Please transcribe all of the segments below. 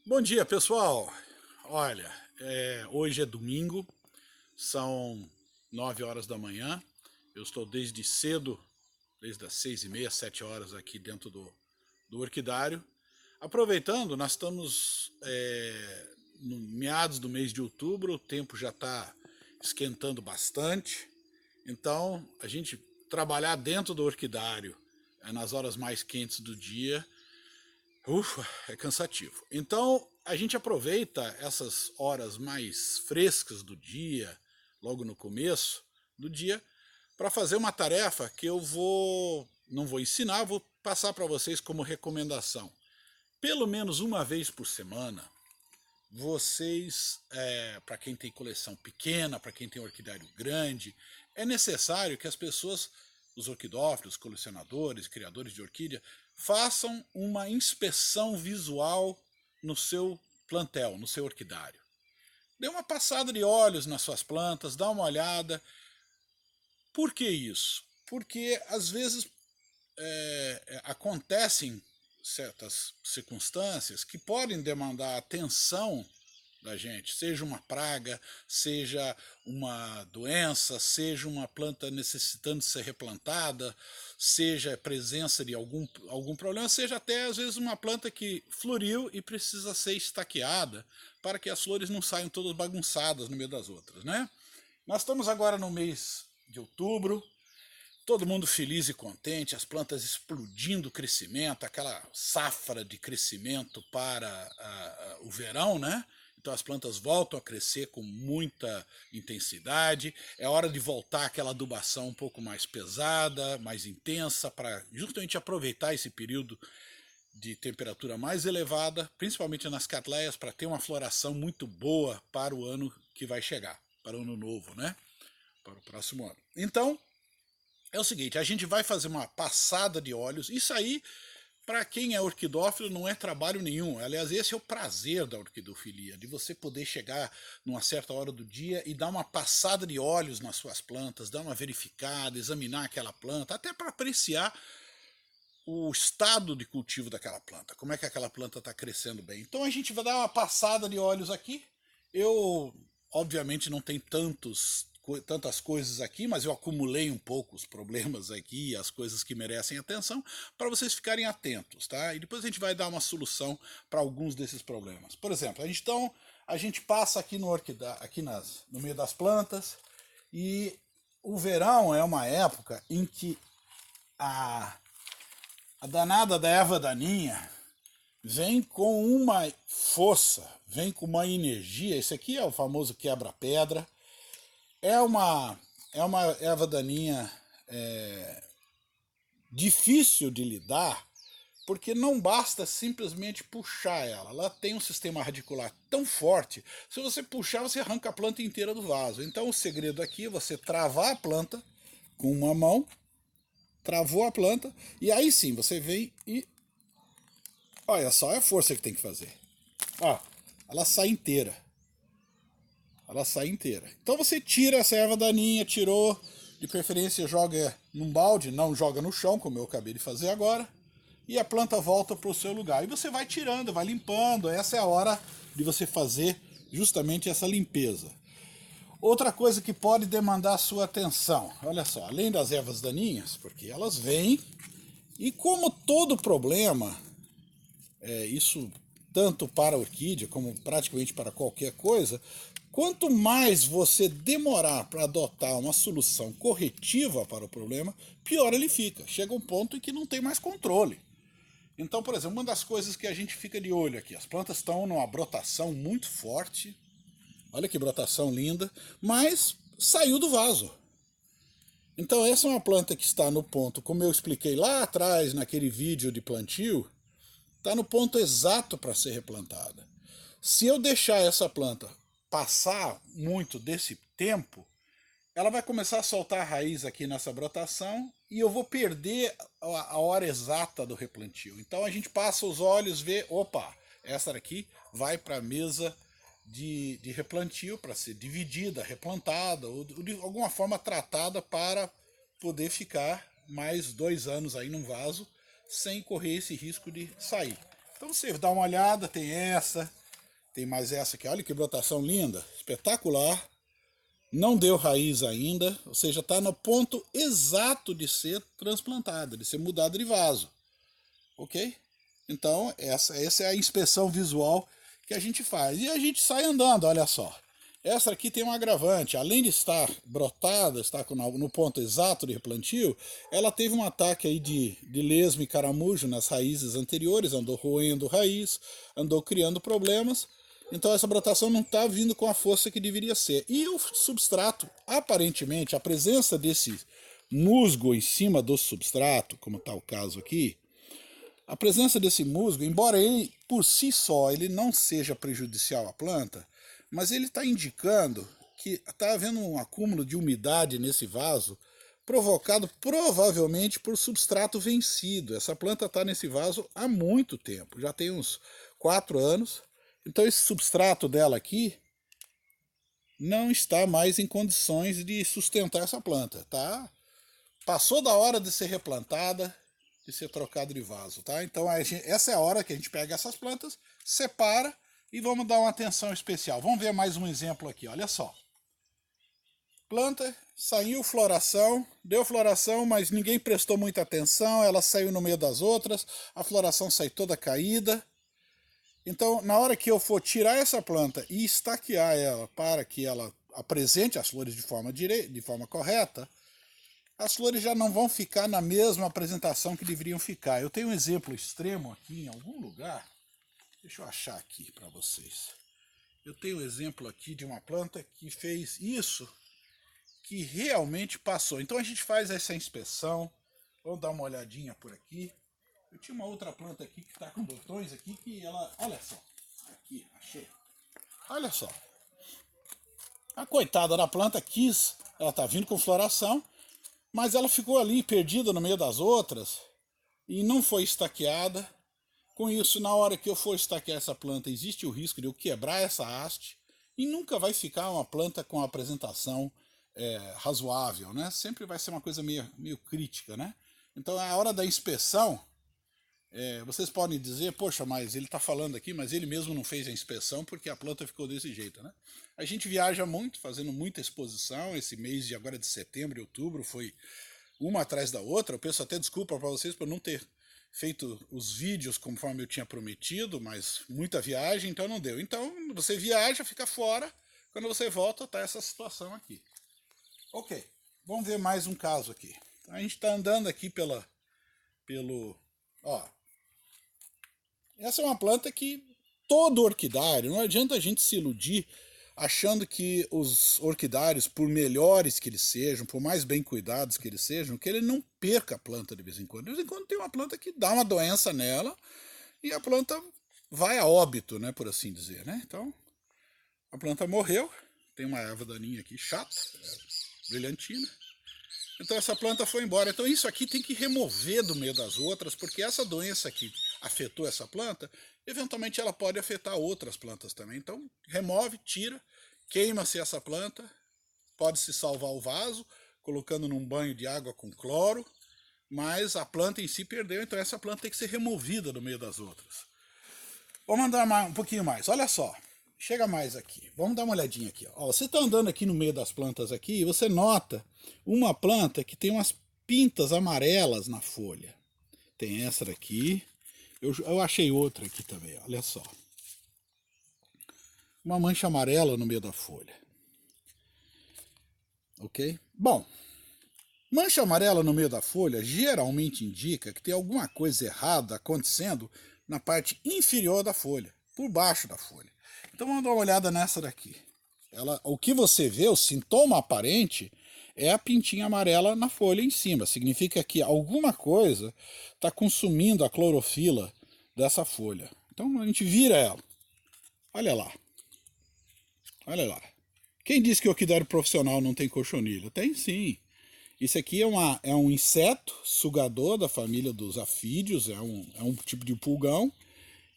Bom dia, pessoal. Olha, hoje é domingo, são 9 horas da manhã. Eu estou desde cedo, desde as 6h30, 7 horas aqui dentro do orquidário. Aproveitando, nós estamos no meados do mês de outubro, o tempo já está esquentando bastante. Então, a gente trabalhar dentro do orquidário nas horas mais quentes do dia, ufa, é cansativo. Então, a gente aproveita essas horas mais frescas do dia, logo no começo do dia, para fazer uma tarefa que não vou ensinar, vou passar para vocês como recomendação. Pelo menos uma vez por semana, vocês, para quem tem coleção pequena, para quem tem orquidário grande, é necessário que as pessoas, os orquidófilos, colecionadores, criadores de orquídea, façam uma inspeção visual no seu plantel, no seu orquidário. Dê uma passada de olhos nas suas plantas, dá uma olhada. Por que isso? Porque às vezes acontecem certas circunstâncias que podem demandar atenção da gente, seja uma praga, seja uma doença, seja uma planta necessitando ser replantada, seja a presença de algum problema, seja até às vezes uma planta que floriu e precisa ser estaqueada para que as flores não saiam todas bagunçadas no meio das outras, né? Nós estamos agora no mês de outubro, todo mundo feliz e contente, as plantas explodindo o crescimento, aquela safra de crescimento para o verão, né? Então as plantas voltam a crescer com muita intensidade. É hora de voltar aquela adubação um pouco mais pesada, mais intensa, para justamente aproveitar esse período de temperatura mais elevada, principalmente nas catleias, para ter uma floração muito boa para o ano que vai chegar, para o ano novo, né? Para o próximo ano. Então, é o seguinte, a gente vai fazer uma passada de olhos. Isso aí, para quem é orquidófilo, não é trabalho nenhum. Aliás, esse é o prazer da orquidofilia, de você poder chegar numa certa hora do dia e dar uma passada de olhos nas suas plantas, dar uma verificada, examinar aquela planta, até para apreciar o estado de cultivo daquela planta, como é que aquela planta está crescendo bem. Então a gente vai dar uma passada de olhos aqui. Eu, obviamente, não tenho tantas coisas aqui, mas eu acumulei um pouco os problemas aqui, as coisas que merecem atenção, para vocês ficarem atentos, tá? E depois a gente vai dar uma solução para alguns desses problemas. Por exemplo, a gente passa aqui no meio das plantas, e o verão é uma época em que a danada da erva daninha vem com uma força, vem com uma energia. Esse aqui é o famoso quebra-pedra. É uma erva daninha difícil de lidar, porque não basta simplesmente puxar ela. Ela tem um sistema radicular tão forte, se você puxar, você arranca a planta inteira do vaso. Então o segredo aqui é você travar a planta com uma mão, travou a planta, e aí sim você vem e olha só a força que tem que fazer. Ó, ela sai inteira. Ela sai inteira. Então você tira essa erva daninha, tirou, de preferência joga num balde, não joga no chão, como eu acabei de fazer agora, e a planta volta para o seu lugar. E você vai tirando, vai limpando. Essa é a hora de você fazer justamente essa limpeza. Outra coisa que pode demandar a sua atenção, olha só, além das ervas daninhas, porque elas vêm, e como todo problema, isso tanto para a orquídea como praticamente para qualquer coisa, quanto mais você demorar para adotar uma solução corretiva para o problema, pior ele fica. Chega um ponto em que não tem mais controle. Então, por exemplo, uma das coisas que a gente fica de olho aqui, as plantas estão numa brotação muito forte, olha que brotação linda, mas saiu do vaso. Então essa é uma planta que está no ponto, como eu expliquei lá atrás naquele vídeo de plantio, está no ponto exato para ser replantada. Se eu deixar essa planta passar muito desse tempo, ela vai começar a soltar a raiz aqui nessa brotação e eu vou perder a hora exata do replantio. Então a gente passa os olhos, vê, opa, essa daqui vai para a mesa de replantio para ser dividida, replantada ou de alguma forma tratada para poder ficar mais 2 anos aí num vaso sem correr esse risco de sair. Então você dá uma olhada, tem essa, tem mais essa aqui, olha que brotação linda, espetacular. Não deu raiz ainda, ou seja, está no ponto exato de ser transplantada, de ser mudada de vaso, ok? Então essa é a inspeção visual que a gente faz. E a gente sai andando, olha só. Essa aqui tem um agravante, além de estar brotada, estar no ponto exato de replantio, ela teve um ataque aí de lesma e caramujo nas raízes anteriores, andou roendo raiz, andou criando problemas. Então essa brotação não está vindo com a força que deveria ser. E o substrato, aparentemente, a presença desse musgo em cima do substrato, como está o caso aqui, a presença desse musgo, embora ele por si só ele não seja prejudicial à planta, mas ele está indicando que está havendo um acúmulo de umidade nesse vaso, provocado provavelmente por substrato vencido. Essa planta está nesse vaso há muito tempo, já tem uns 4 anos. Então esse substrato dela aqui não está mais em condições de sustentar essa planta, tá? Passou da hora de ser replantada, de ser trocado de vaso, tá? Então essa é a hora que a gente pega essas plantas, separa e vamos dar uma atenção especial. Vamos ver mais um exemplo aqui, olha só. Planta, saiu floração, deu floração, mas ninguém prestou muita atenção, ela saiu no meio das outras, a floração sai toda caída. Então, na hora que eu for tirar essa planta e estaquear ela para que ela apresente as flores de forma correta, as flores já não vão ficar na mesma apresentação que deveriam ficar. Eu tenho um exemplo extremo aqui em algum lugar. Deixa eu achar aqui para vocês. Eu tenho um exemplo aqui de uma planta que fez isso, que realmente passou. Então a gente faz essa inspeção. Vamos dar uma olhadinha por aqui. Eu tinha uma outra planta aqui que está com botões aqui que ela... Olha só. Aqui, achei. Olha só. A coitada da planta quis... Ela está vindo com floração, mas ela ficou ali perdida no meio das outras e não foi estaqueada. Com isso, na hora que eu for estaquear essa planta, existe o risco de eu quebrar essa haste e nunca vai ficar uma planta com apresentação razoável, né? Sempre vai ser uma coisa meio crítica, né? Então, a hora da inspeção, vocês podem dizer, poxa, mas ele está falando aqui, mas ele mesmo não fez a inspeção porque a planta ficou desse jeito, né? A gente viaja muito, fazendo muita exposição. Esse mês de agora de setembro e outubro foi uma atrás da outra. Eu peço até desculpa para vocês por não ter feito os vídeos conforme eu tinha prometido, mas muita viagem, então não deu. Então você viaja, fica fora, quando você volta tá essa situação aqui. Ok, vamos ver mais um caso aqui. A gente está andando aqui ó, essa é uma planta que todo orquidário, não adianta a gente se iludir achando que os orquidários, por melhores que eles sejam, por mais bem cuidados que eles sejam, que ele não perca a planta de vez em quando. De vez em quando tem uma planta que dá uma doença nela e a planta vai a óbito, né, por assim dizer, né? Então, a planta morreu, tem uma erva daninha aqui chata, brilhantina. Então essa planta foi embora. Então isso aqui tem que remover do meio das outras, porque essa doença que afetou essa planta, eventualmente ela pode afetar outras plantas também. Então remove, tira, queima-se essa planta, pode-se salvar o vaso, colocando num banho de água com cloro, mas a planta em si perdeu, então essa planta tem que ser removida do meio das outras. Vamos andar um pouquinho mais, olha só. Chega mais aqui, vamos dar uma olhadinha aqui. Ó, você está andando aqui no meio das plantas aqui e você nota uma planta que tem umas pintas amarelas na folha. Tem essa daqui, eu achei outra aqui também, olha só. Uma mancha amarela no meio da folha. Ok? Bom, mancha amarela no meio da folha geralmente indica que tem alguma coisa errada acontecendo na parte inferior da folha, por baixo da folha. Então vamos dar uma olhada nessa daqui. O que você vê, o sintoma aparente, é a pintinha amarela na folha em cima. Significa que alguma coisa está consumindo a clorofila dessa folha. Então a gente vira ela. Olha lá. Olha lá. Quem disse que o orquidário profissional não tem cochonilha? Tem sim. Isso aqui é um inseto sugador da família dos afídeos, é um tipo de pulgão.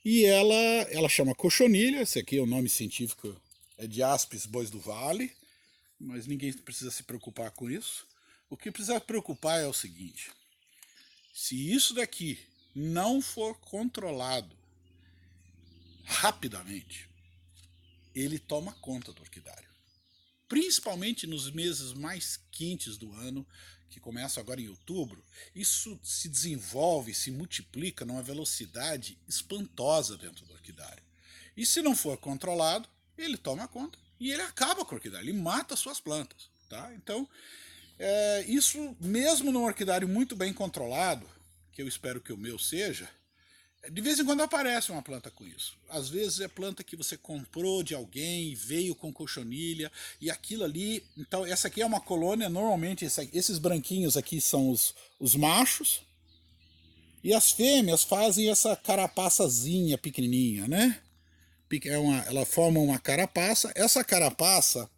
E ela chama cochonilha, esse aqui é o nome científico, é de Aspis bois do vale, mas ninguém precisa se preocupar com isso. O que precisa preocupar é o seguinte: se isso daqui não for controlado, rapidamente, ele toma conta do orquidário. Principalmente nos meses mais quentes do ano, que começam agora em outubro, isso se desenvolve, se multiplica numa velocidade espantosa dentro do orquidário. E se não for controlado, ele toma conta e ele acaba com o orquidário, ele mata as suas plantas. Tá? Então, isso mesmo num orquidário muito bem controlado, que eu espero que o meu seja, de vez em quando aparece uma planta com isso. Às vezes é planta que você comprou de alguém, veio com cochonilha, e aquilo ali... Então essa aqui é uma colônia, normalmente esses branquinhos aqui são os machos, e as fêmeas fazem essa carapaçazinha pequenininha, né? Ela forma uma carapaça, essa carapaça,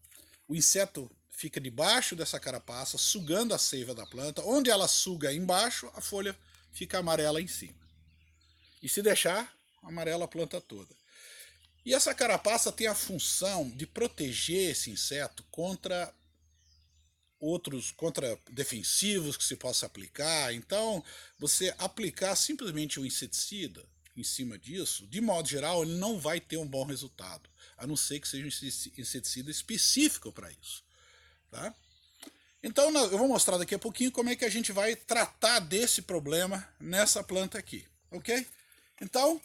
o inseto fica debaixo dessa carapaça, sugando a seiva da planta, onde ela suga embaixo, a folha fica amarela em cima. E se deixar, amarela a planta toda. E essa carapaça tem a função de proteger esse inseto contra defensivos que se possa aplicar. Então, você aplicar simplesmente um inseticida em cima disso, de modo geral, ele não vai ter um bom resultado, a não ser que seja um inseticida específico para isso. Tá? Então, eu vou mostrar daqui a pouquinho como é que a gente vai tratar desse problema nessa planta aqui, ok? Então,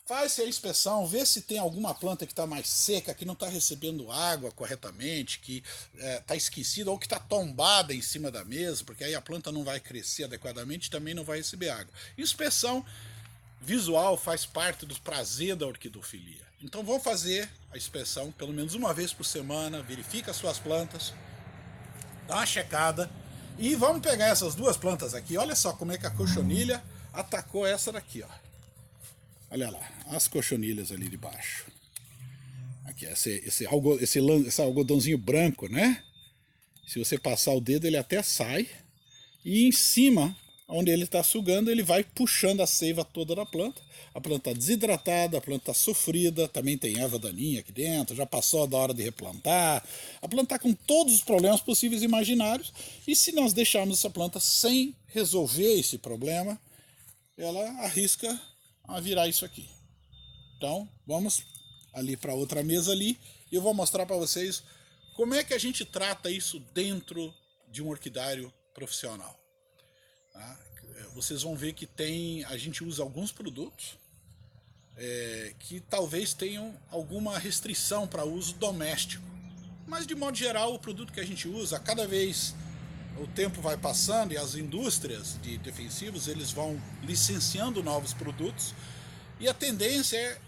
faz a inspeção, vê se tem alguma planta que está mais seca, que não está recebendo água corretamente, que está esquecida ou que está tombada em cima da mesa, porque aí a planta não vai crescer adequadamente e também não vai receber água. Inspeção visual faz parte do prazer da orquidofilia. Então vamos fazer a inspeção pelo menos uma vez por semana, verifica as suas plantas, dá uma checada e vamos pegar essas duas plantas aqui. Olha só como é que a cochonilha atacou essa daqui, ó. Olha lá, as cochonilhas ali de baixo. Aqui, esse algodãozinho branco, né? Se você passar o dedo, ele até sai. E em cima, onde ele está sugando, ele vai puxando a seiva toda da planta. A planta está desidratada, a planta está sofrida, também tem erva daninha aqui dentro, já passou da hora de replantar. A planta está com todos os problemas possíveis e imaginários. E se nós deixarmos essa planta sem resolver esse problema, ela arrisca a virar isso aqui. Então, vamos ali para outra mesa ali e eu vou mostrar para vocês como é que a gente trata isso dentro de um orquidário profissional. Tá? Vocês vão ver que a gente usa alguns produtos que talvez tenham alguma restrição para uso doméstico. Mas de modo geral, o produto que a gente usa, cada vez o tempo vai passando e as indústrias de defensivos eles vão licenciando novos produtos e a tendência é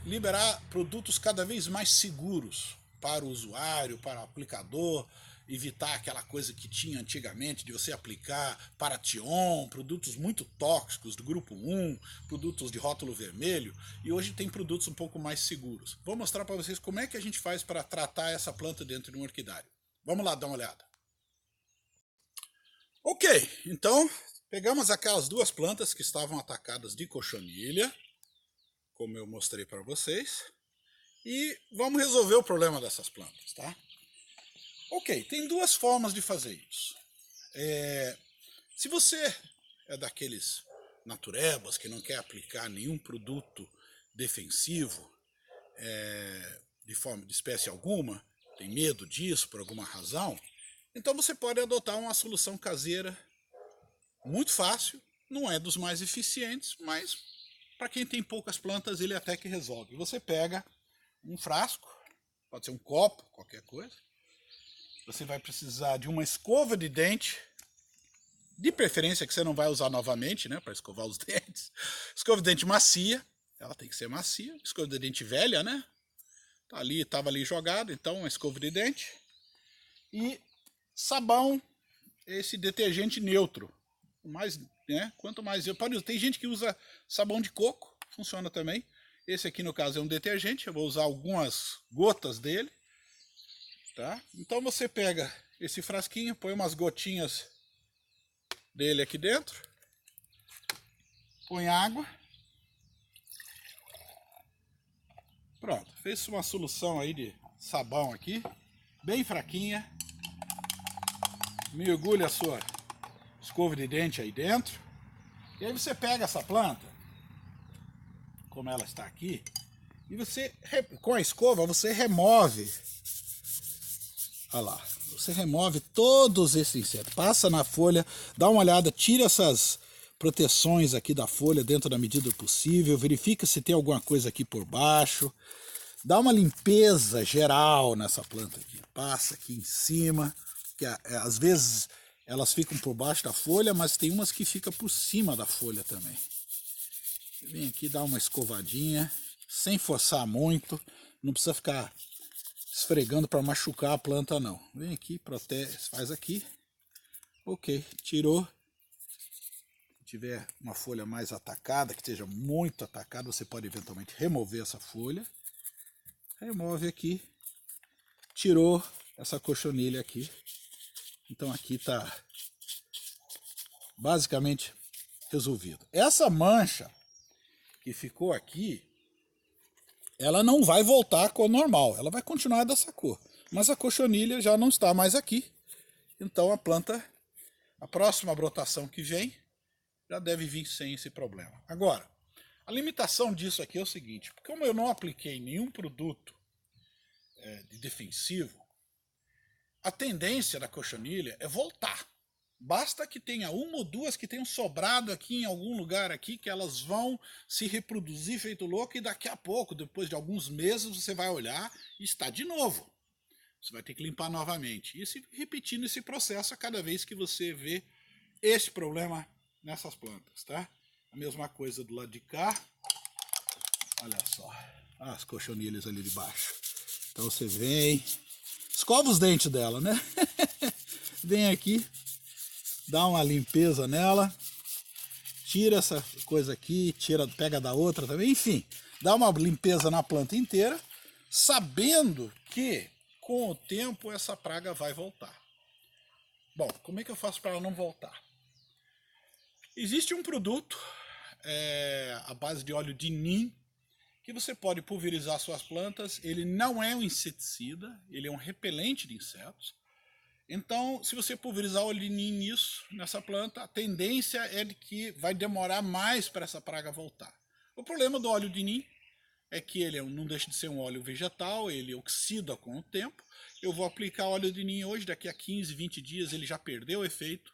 liberar produtos cada vez mais seguros para o usuário, para o aplicador, evitar aquela coisa que tinha antigamente de você aplicar Paration, produtos muito tóxicos do grupo 1, produtos de rótulo vermelho, e hoje tem produtos um pouco mais seguros. Vou mostrar para vocês como é que a gente faz para tratar essa planta dentro de um orquidário. Vamos lá dar uma olhada. Ok, então pegamos aquelas duas plantas que estavam atacadas de cochonilha, como eu mostrei para vocês, e vamos resolver o problema dessas plantas, tá? Ok, tem duas formas de fazer isso. Se você é daqueles naturebas que não quer aplicar nenhum produto defensivo de espécie alguma, tem medo disso por alguma razão, então você pode adotar uma solução caseira muito fácil, não é dos mais eficientes, mas para quem tem poucas plantas ele até que resolve. Você pega um frasco, pode ser um copo, qualquer coisa. Você vai precisar de uma escova de dente, de preferência que você não vai usar novamente, né, para escovar os dentes. Escova de dente macia, ela tem que ser macia. Escova de dente velha, né? Estava ali jogado, então uma escova de dente. E sabão, esse detergente neutro. Quanto mais tem gente que usa sabão de coco, funciona também. Esse aqui no caso é um detergente, eu vou usar algumas gotas dele. Tá? Então você pega esse frasquinho, põe umas gotinhas dele aqui dentro, põe água, pronto, fez uma solução aí de sabão aqui, bem fraquinha, mergulha a sua escova de dente aí dentro, e aí você pega essa planta, como ela está aqui, E você, com a escova, você remove. Olha lá. Você remove todos esses insetos. Passa na folha, dá uma olhada, tira essas proteções aqui da folha dentro da medida do possível. Verifica se tem alguma coisa aqui por baixo. Dá uma limpeza geral nessa planta aqui. Passa aqui em cima. Que às vezes elas ficam por baixo da folha, mas tem umas que ficam por cima da folha também. Vem aqui, dá uma escovadinha, sem forçar muito. Não precisa ficar esfregando para machucar a planta não. Vem aqui, protege, faz aqui. Ok, tirou. Se tiver uma folha mais atacada, que esteja muito atacada, você pode eventualmente remover essa folha. Remove aqui. Tirou essa cochonilha aqui. Então aqui está basicamente resolvido. Essa mancha que ficou aqui, ela não vai voltar à cor normal, ela vai continuar dessa cor. Mas a cochonilha já não está mais aqui, então a planta, a próxima brotação que vem, já deve vir sem esse problema. Agora, a limitação disso aqui é o seguinte, como eu não apliquei nenhum produto de defensivo, a tendência da cochonilha é voltar. Basta que tenha uma ou duas que tenham sobrado aqui em algum lugar aqui, que elas vão se reproduzir feito louco e daqui a pouco, depois de alguns meses, você vai olhar e está de novo. Você vai ter que limpar novamente. E repetindo esse processo a cada vez que você vê esse problema nessas plantas, tá? A mesma coisa do lado de cá. Olha só, as cochonilhas ali de baixo. Então você vem, escova os dentes dela, né? Vem aqui. Dá uma limpeza nela, tira essa coisa aqui, pega da outra também, enfim, dá uma limpeza na planta inteira, sabendo que com o tempo essa praga vai voltar. Bom, como é que eu faço para ela não voltar? Existe um produto à base de óleo de nim, que você pode pulverizar suas plantas. Ele não é um inseticida, ele é um repelente de insetos. Então, se você pulverizar óleo de nim nessa planta, a tendência é de que vai demorar mais para essa praga voltar. O problema do óleo de nim é que ele não deixa de ser um óleo vegetal, ele oxida com o tempo. Eu vou aplicar óleo de nim hoje, daqui a 15, 20 dias ele já perdeu o efeito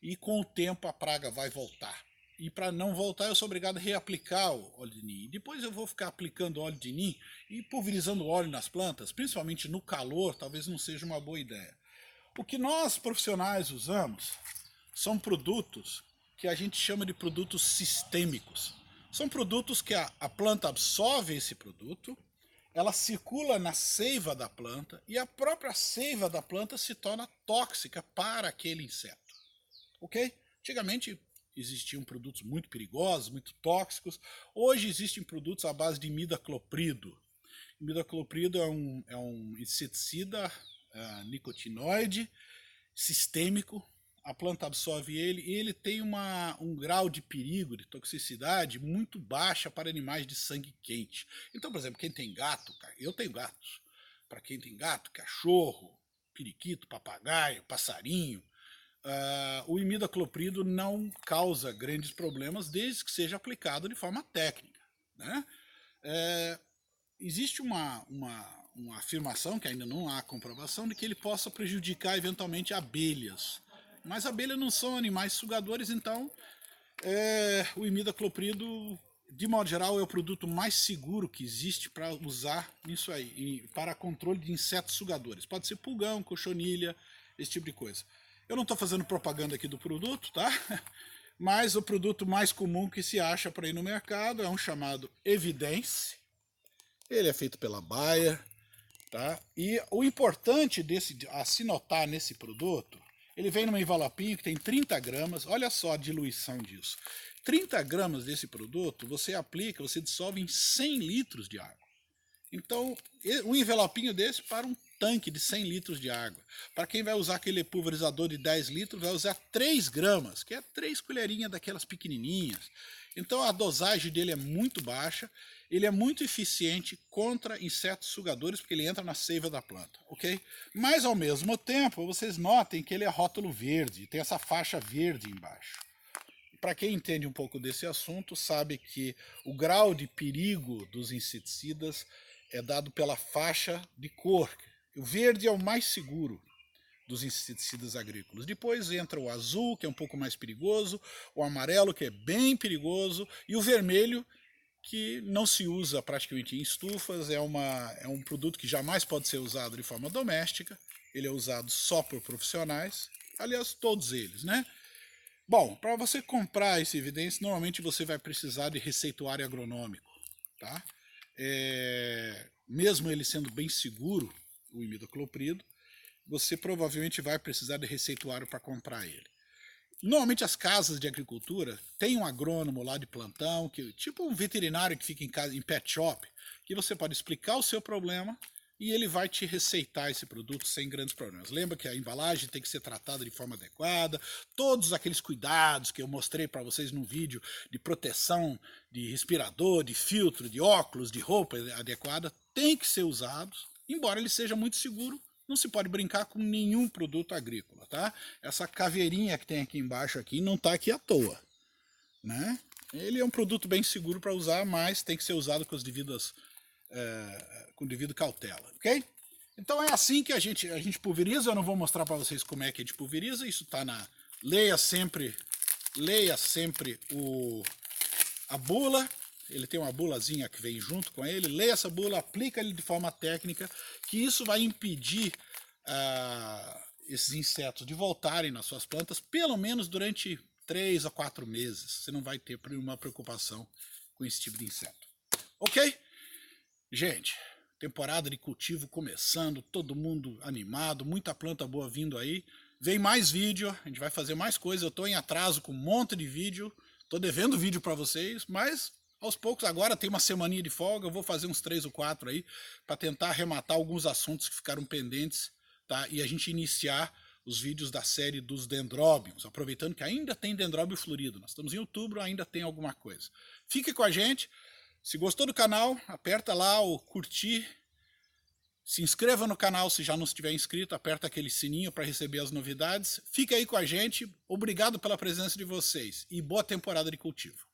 e com o tempo a praga vai voltar. E para não voltar eu sou obrigado a reaplicar o óleo de nim. Depois eu vou ficar aplicando óleo de nim e pulverizando óleo nas plantas, principalmente no calor, talvez não seja uma boa ideia. O que nós profissionais usamos são produtos que a gente chama de produtos sistêmicos. São produtos que a planta absorve esse produto, ela circula na seiva da planta e a própria seiva da planta se torna tóxica para aquele inseto. Ok? Antigamente existiam produtos muito perigosos, muito tóxicos. Hoje existem produtos à base de imidacloprido. Imidacloprido é um inseticida nicotinoide sistêmico, a planta absorve ele e ele tem um grau de perigo, de toxicidade muito baixa para animais de sangue quente. Então, por exemplo, quem tem gato, eu tenho gatos, para quem tem gato, cachorro, periquito, papagaio, passarinho, o imidacloprido não causa grandes problemas desde que seja aplicado de forma técnica, né? Existe uma afirmação, que ainda não há comprovação, de que ele possa prejudicar eventualmente abelhas. Mas abelhas não são animais sugadores, então o imidacloprido, de modo geral, é o produto mais seguro que existe para usar nisso aí, para controle de insetos sugadores. Pode ser pulgão, cochonilha, esse tipo de coisa. Eu não estou fazendo propaganda aqui do produto, tá? Mas o produto mais comum que se acha para ir no mercado é um chamado Evidence. Ele é feito pela Bayer, tá? E o importante a se notar nesse produto, ele vem num envelopinho que tem 30 gramas, olha só a diluição disso. 30 gramas desse produto você aplica, você dissolve em 100 litros de água. Então, um envelopinho desse para um tanque de 100 litros de água. Para quem vai usar aquele pulverizador de 10 litros, vai usar 3 gramas, que é 3 colherinhas daquelas pequenininhas. Então a dosagem dele é muito baixa, ele é muito eficiente contra insetos sugadores, porque ele entra na seiva da planta, ok? Mas ao mesmo tempo, vocês notem que ele é rótulo verde, tem essa faixa verde embaixo. para quem entende um pouco desse assunto, sabe que o grau de perigo dos inseticidas é dado pela faixa de cor. O verde é o mais seguro dos inseticidas agrícolas. Depois entra o azul, que é um pouco mais perigoso, o amarelo, que é bem perigoso, e o vermelho, que não se usa praticamente em estufas, é um produto que jamais pode ser usado de forma doméstica, ele é usado só por profissionais, aliás, todos eles, né? Bom, para você comprar esse evidência, normalmente você vai precisar de receituário agronômico, tá? Mesmo ele sendo bem seguro, o imidacloprido, você provavelmente vai precisar de receituário para comprar ele. Normalmente as casas de agricultura têm um agrônomo lá de plantão, tipo um veterinário que fica em casa, em pet shop, que você pode explicar o seu problema e ele vai te receitar esse produto sem grandes problemas. Lembra que a embalagem tem que ser tratada de forma adequada, todos aqueles cuidados que eu mostrei para vocês no vídeo de proteção, de respirador, de filtro, de óculos, de roupa adequada, tem que ser usados, embora ele seja muito seguro. Não se pode brincar com nenhum produto agrícola, tá? Essa caveirinha que tem aqui embaixo aqui não está aqui à toa, né? Ele é um produto bem seguro para usar, mas tem que ser usado com as devidas com devido cautela, ok? Então é assim que a gente pulveriza. Eu não vou mostrar para vocês como é que a gente pulveriza. Isso está na leia sempre a bula. Ele tem uma bulazinha que vem junto com ele, leia essa bula, aplica ele de forma técnica, que isso vai impedir esses insetos de voltarem nas suas plantas, pelo menos durante 3 a 4 meses. Você não vai ter uma preocupação com esse tipo de inseto. Ok? Gente, temporada de cultivo começando, todo mundo animado, muita planta boa vindo aí. Vem mais vídeo, a gente vai fazer mais coisa. Eu estou em atraso com um monte de vídeo, estou devendo vídeo para vocês, mas aos poucos, agora tem uma semaninha de folga, eu vou fazer uns 3 ou 4 aí, para tentar arrematar alguns assuntos que ficaram pendentes, tá? E a gente iniciar os vídeos da série dos dendróbios, aproveitando que ainda tem dendróbio florido. Nós estamos em outubro, ainda tem alguma coisa. Fique com a gente. Se gostou do canal, aperta lá o curtir. Se inscreva no canal se já não estiver inscrito, aperta aquele sininho para receber as novidades. Fique aí com a gente. Obrigado pela presença de vocês e boa temporada de cultivo.